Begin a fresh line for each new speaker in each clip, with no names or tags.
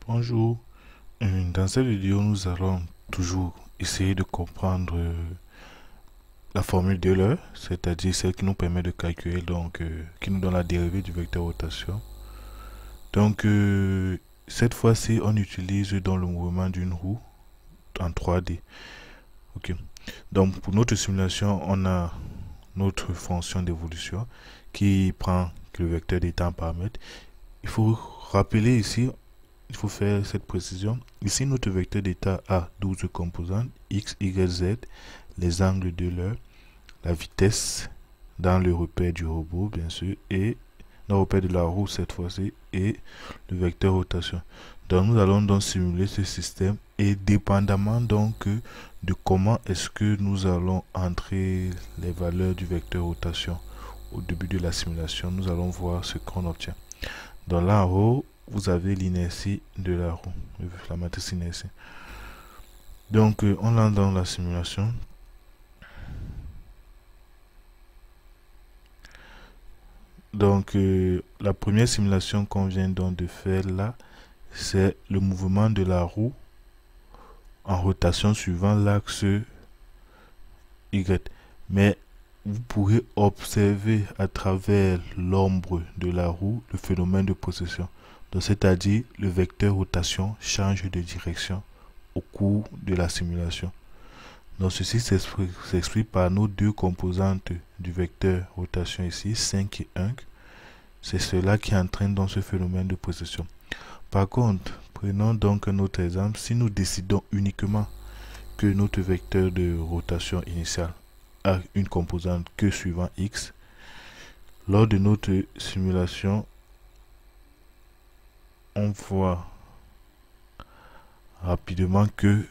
Bonjour. Dans cette vidéo, nous allons toujours essayer de comprendre la formule d'Euler, c'est-à-dire celle qui nous permet de calculer, qui nous donne la dérivée du vecteur rotation. Cette fois-ci, on utilise dans le mouvement d'une roue en 3D. Ok. Donc, pour notre simulation, on a notre fonction d'évolution qui prend le vecteur d'état en paramètres. Il faut rappeler ici. Il faut faire cette précision. Ici, notre vecteur d'état a 12 composantes, x, y, z, les angles d'Euler, la vitesse dans le repère du robot, bien sûr, et le repère de la roue cette fois-ci, et le vecteur rotation. Donc, nous allons donc simuler ce système et dépendamment donc de comment est-ce que nous allons entrer les valeurs du vecteur rotation au début de la simulation, nous allons voir ce qu'on obtient. Dans là en haut, vous avez l'inertie de la roue, la matrice inertie. Donc, on lance dans la simulation. Donc, la première simulation qu'on vient donc de faire là, c'est le mouvement de la roue en rotation suivant l'axe Y. Mais vous pourrez observer à travers l'ombre de la roue le phénomène de possession. Donc, c'est-à-dire le vecteur rotation change de direction au cours de la simulation. Donc, ceci s'explique par nos deux composantes du vecteur rotation ici, 5 et 1. C'est cela qui entraîne dans ce phénomène de possession. Par contre, prenons donc un autre exemple. Si nous décidons uniquement que notre vecteur de rotation initial a une composante que suivant x, lors de notre simulation, on voit rapidement que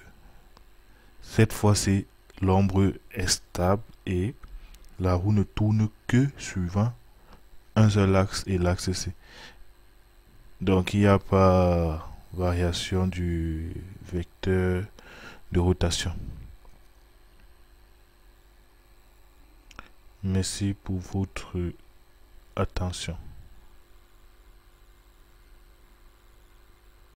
cette fois-ci, l'ombre est stable et la roue ne tourne que suivant un seul axe et l'axe C. Donc, il n'y a pas variation du vecteur de rotation. Merci pour votre attention.